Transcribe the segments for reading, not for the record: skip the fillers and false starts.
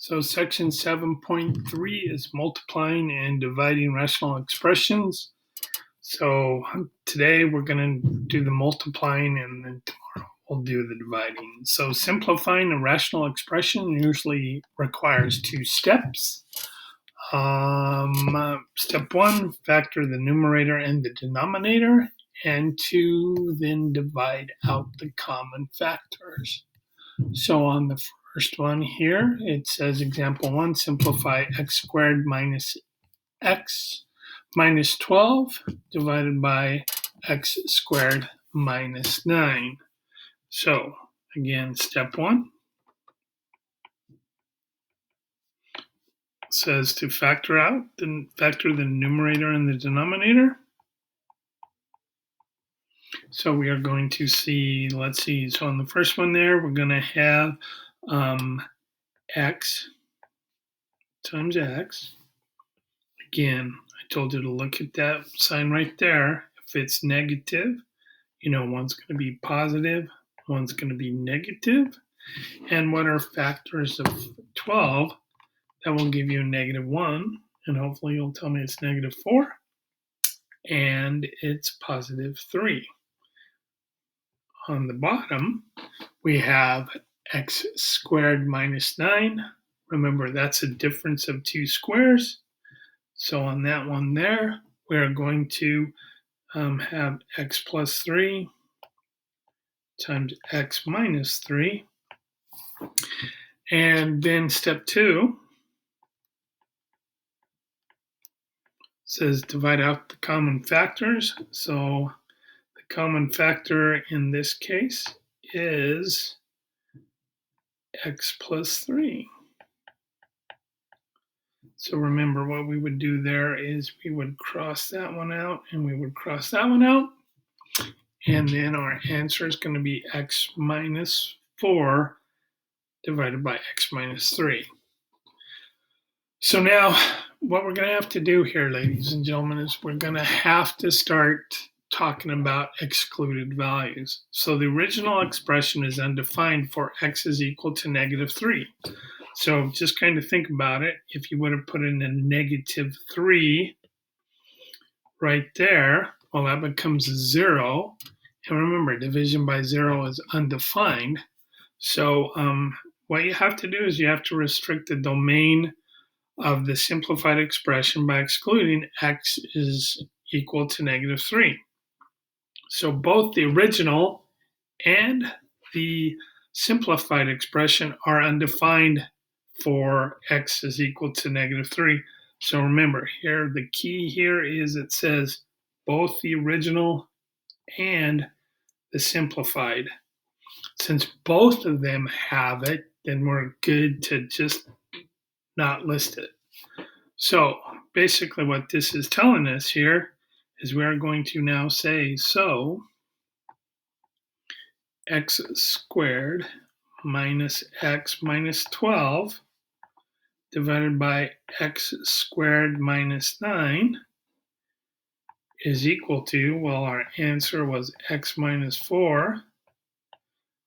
So section 7.3 is multiplying and dividing rational expressions. So today we're going to do the multiplying and then tomorrow we'll do the dividing. So simplifying a rational expression usually requires two steps. Step one, factor the numerator and the denominator, and two, then divide out the common factors. So on the first one here, it says example 1, simplify x squared minus x minus 12 divided by x squared minus 9. So again, step 1 says to factor the numerator and the denominator. So we are going to see, let's see, so on the first one there, we're going to have x times x. Again, I told you to look at that sign right there. If it's negative, you know one's going to be positive, one's going to be negative. And what are factors of 12? That will give you a -1, and hopefully you'll tell me it's -4, and it's +3. On the bottom, we have x squared minus 9. Remember, that's a difference of two squares. So on that one there, we're going to have x plus 3 times x minus 3. And then step 2 says divide out the common factors. So the common factor in this case is x plus 3. So remember, what we would do there is we would cross that one out and we would cross that one out. And then our answer is going to be x minus 4 divided by x minus 3. So now what we're going to have to do here, ladies and gentlemen, is we're going to have to start talking about excluded values. So the original expression is undefined for x is equal to -3. So just kind of think about it. If you would have put in a -3 right there, well, that becomes 0. And remember, division by 0 is undefined. So what you have to do is you have to restrict the domain of the simplified expression by excluding x is equal to -3. So both the original and the simplified expression are undefined for x is equal to -3. So remember here, the key here is it says both the original and the simplified. Since both of them have it, then we're good to just not list it. So basically what this is telling us here is we're going to now say, so x squared minus x minus 12 divided by x squared minus 9 is equal to, well, our answer was x minus 4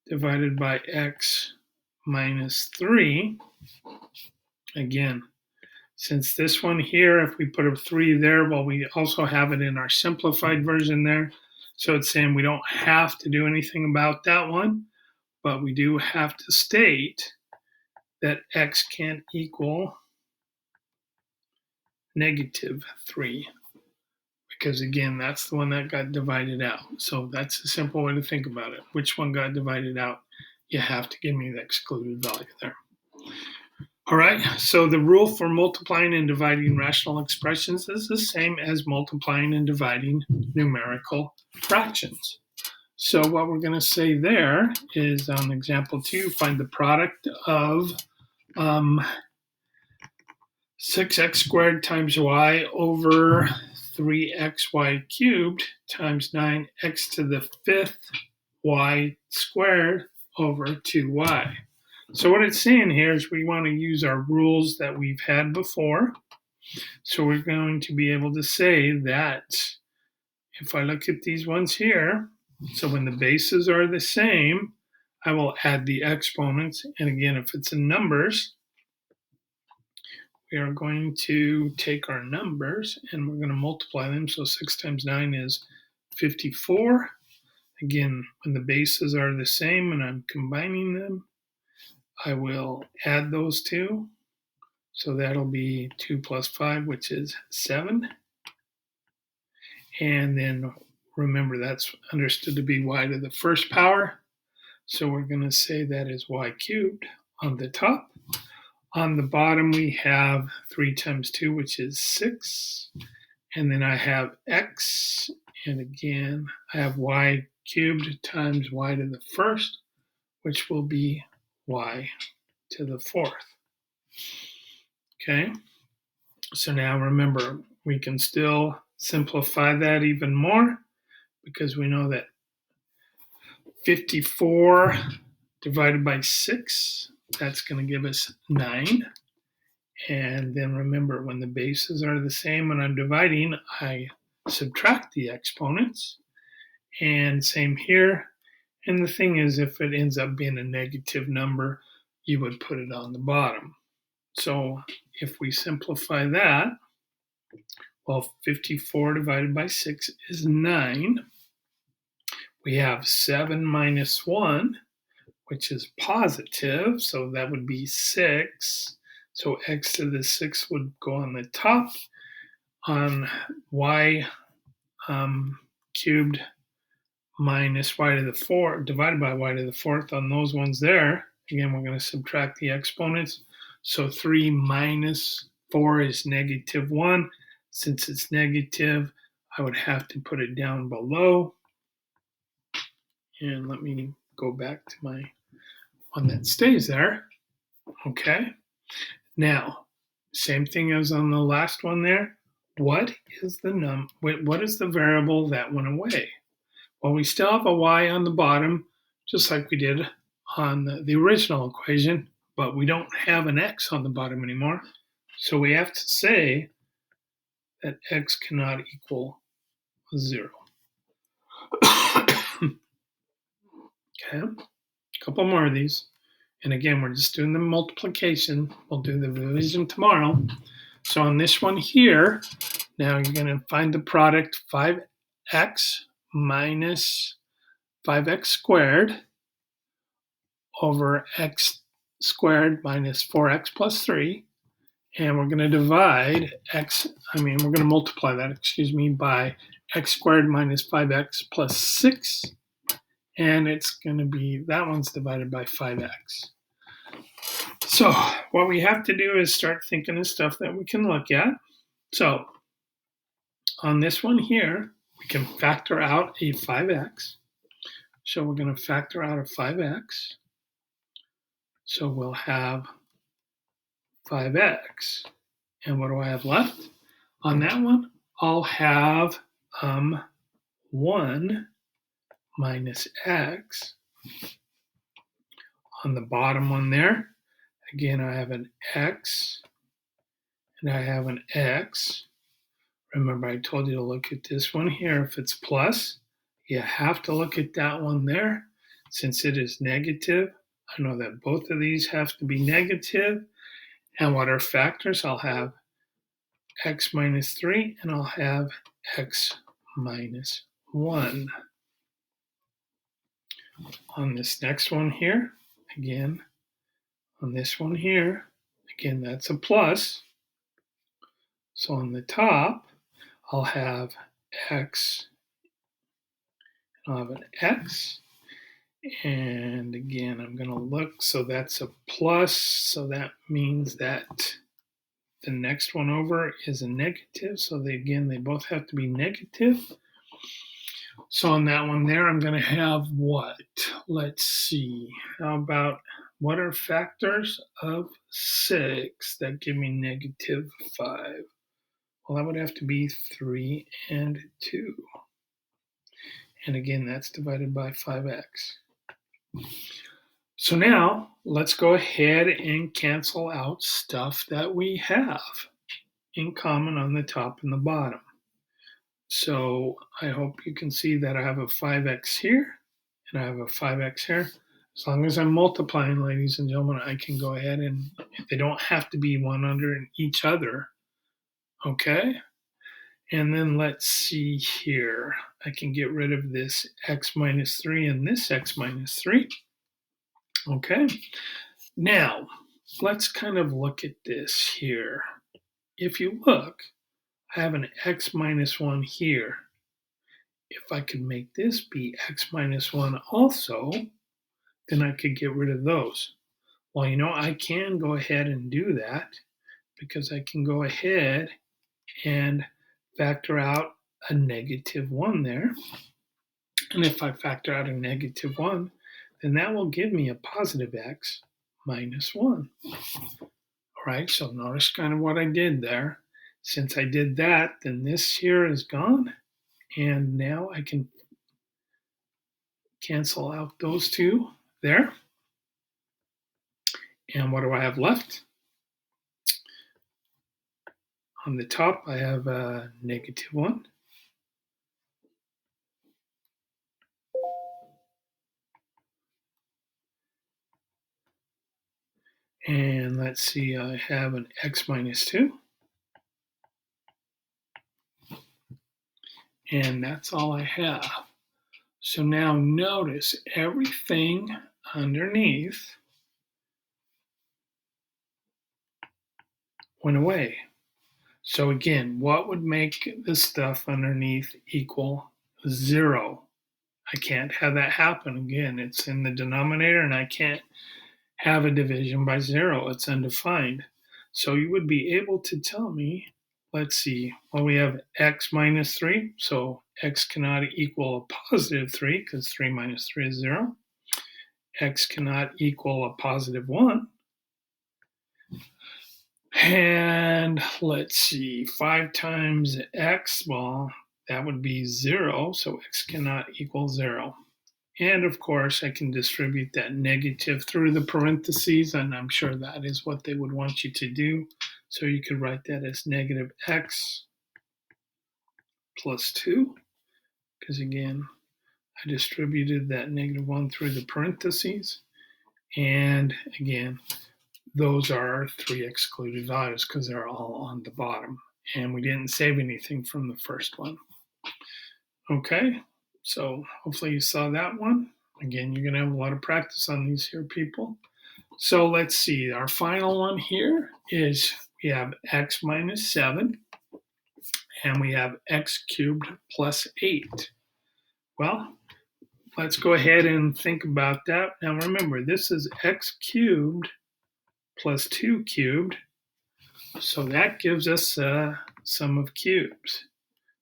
divided by x minus 3. Again, since this one here, if we put a 3 there, well, we also have it in our simplified version there. So it's saying we don't have to do anything about that one, but we do have to state that x can't equal -3. Because again, that's the one that got divided out. So that's a simple way to think about it. Which one got divided out? You have to give me the excluded value there. All right, so the rule for multiplying and dividing rational expressions is the same as multiplying and dividing numerical fractions. So what we're going to say there is on example 2, find the product of 6x squared times y over 3xy cubed times 9x to the 5th y squared over 2y. So what it's saying here is we want to use our rules that we've had before. So we're going to be able to say that if I look at these ones here, so when the bases are the same, I will add the exponents. And again, if it's in numbers, we are going to take our numbers and we're going to multiply them. So 6 times 9 is 54. Again, when the bases are the same and I'm combining them, I will add those two. So that'll be 2 plus 5, which is 7. And then remember, that's understood to be y to the first power. So we're going to say that is y cubed on the top. On the bottom, we have 3 times 2, which is 6. And then I have x. And again, I have y cubed times y to the first, which will be y to the fourth. Okay, so now remember, we can still simplify that even more because we know that 54 divided by 6, that's going to give us 9. And then remember, when the bases are the same and I'm dividing, I subtract the exponents. And same here. And the thing is, if it ends up being a negative number, you would put it on the bottom. So if we simplify that, well, 54 divided by 6 is 9. We have 7 minus 1, which is positive, so that would be 6. So x to the 6 would go on the top. On y cubed minus y to the 4 divided by y to the fourth, on those ones there, again, we're going to subtract the exponents. So 3 minus 4 is negative 1. Since it's negative, I would have to put it down below. And let me go back to my one that stays there. Okay. Now, same thing as on the last one there. What is the variable that went away? Well, we still have a y on the bottom, just like we did on the original equation, but we don't have an x on the bottom anymore. So we have to say that x cannot equal 0. Okay, a couple more of these. And again, we're just doing the multiplication. We'll do the division tomorrow. So on this one here, now you're going to find the product 5x minus 5x squared over x squared minus 4x plus 3. And we're going to divide we're going to multiply that, by x squared minus 5x plus 6. And it's going to be, that one's divided by 5x. So what we have to do is start thinking of stuff that we can look at. So on this one here, we can factor out a 5x. So we're going to factor out a 5x. So we'll have 5x. And what do I have left? On that one, I'll have 1 minus x. On the bottom one there, again, I have an x and I have an x. Remember, I told you to look at this one here. If it's plus, you have to look at that one there. Since it is negative, I know that both of these have to be negative. And what are factors? I'll have x minus 3 and I'll have x minus 1. On this next one here, again, on this one here, again, that's a plus. So on the top, I'll have x, and I'll have an x. And again, I'm going to look, so that's a plus. So that means that the next one over is a negative. So they both have to be negative. So on that one there, I'm going to have what? Let's see. How about, what are factors of 6 that give me negative 5? Well, that would have to be 3 and 2. And again, that's divided by 5x. So now let's go ahead and cancel out stuff that we have in common on the top and the bottom. So I hope you can see that I have a 5x here and I have a 5x here. As long as I'm multiplying, ladies and gentlemen, I can go ahead and they don't have to be one under each other. Okay? And then let's see here. I can get rid of this x minus 3 and this x minus 3. Okay? Now, let's kind of look at this here. If you look, I have an x minus 1 here. If I could make this be x minus 1 also, then I could get rid of those. Well, I can go ahead and do that because I can go ahead and factor out a negative 1 there. And if I factor out a negative 1, then that will give me a positive x minus 1. All right, so notice kind of what I did there. Since I did that, then this here is gone. And now I can cancel out those two there. And what do I have left? On the top, I have a negative 1. And let's see, I have an x minus 2. And that's all I have. So now notice everything underneath went away. So again, what would make the stuff underneath equal 0? I can't have that happen. Again, it's in the denominator and I can't have a division by 0. It's undefined. So you would be able to tell me, let's see, well, we have x minus 3. So x cannot equal a positive 3 because 3 minus 3 is 0. X cannot equal a positive 1. And let's see, 5 times x, well, that would be 0. So x cannot equal 0. And of course, I can distribute that negative through the parentheses, and I'm sure that is what they would want you to do. So you could write that as negative x plus 2, because again, I distributed that negative 1 through the parentheses. And again, those are our 3 excluded values because they're all on the bottom. And we didn't save anything from the first one. Okay, so hopefully you saw that one. Again, you're going to have a lot of practice on these here, people. So let's see. Our final one here is we have x minus 7, and we have x cubed plus 8. Well, let's go ahead and think about that. Now remember, this is x cubed plus 2 cubed. So that gives us a sum of cubes.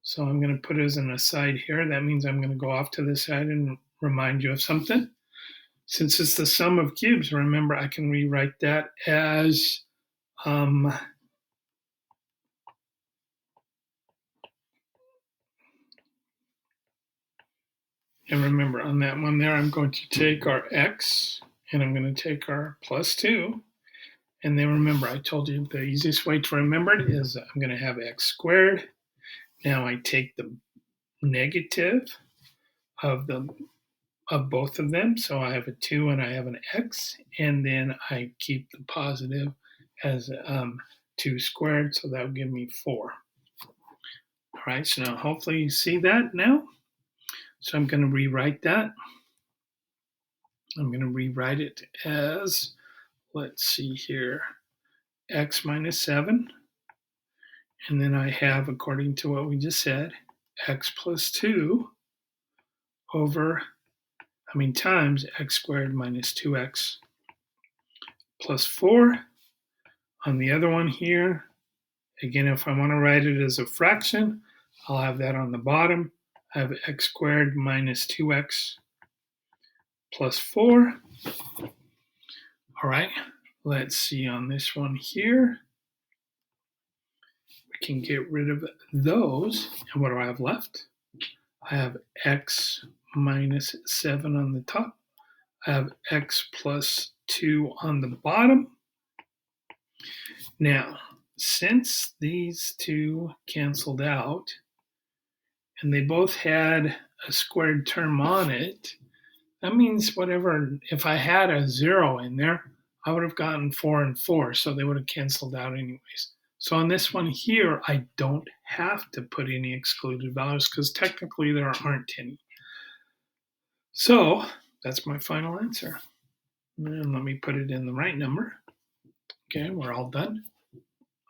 So I'm going to put it as an aside here. That means I'm going to go off to the side and remind you of something. Since it's the sum of cubes, remember I can rewrite that as and remember on that one there, I'm going to take our x and I'm going to take our plus 2. And then remember, I told you the easiest way to remember it is I'm going to have x squared. Now I take the negative of both of them. So I have a 2 and I have an x, and then I keep the positive as 2 squared, so that would give me 4. All right, so now hopefully you see that now. So I'm going to rewrite that. I'm going to rewrite it as, let's see here, x minus 7. And then I have, according to what we just said, x plus 2 over, times x squared minus 2x plus 4. On the other one here, again, if I want to write it as a fraction, I'll have that on the bottom. I have x squared minus 2x plus 4. All right, let's see on this one here. We can get rid of those. And what do I have left? I have x minus 7 on the top. I have x plus 2 on the bottom. Now, since these two canceled out, and they both had a squared term on it, that means whatever, if I had a 0 in there, I would have gotten 4 and 4, so they would have canceled out anyways. So on this one here, I don't have to put any excluded values because technically there aren't any. So that's my final answer. And let me put it in the right number. Okay, we're all done.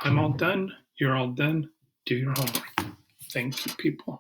I'm all done. You're all done. Do your homework. Thank you, people.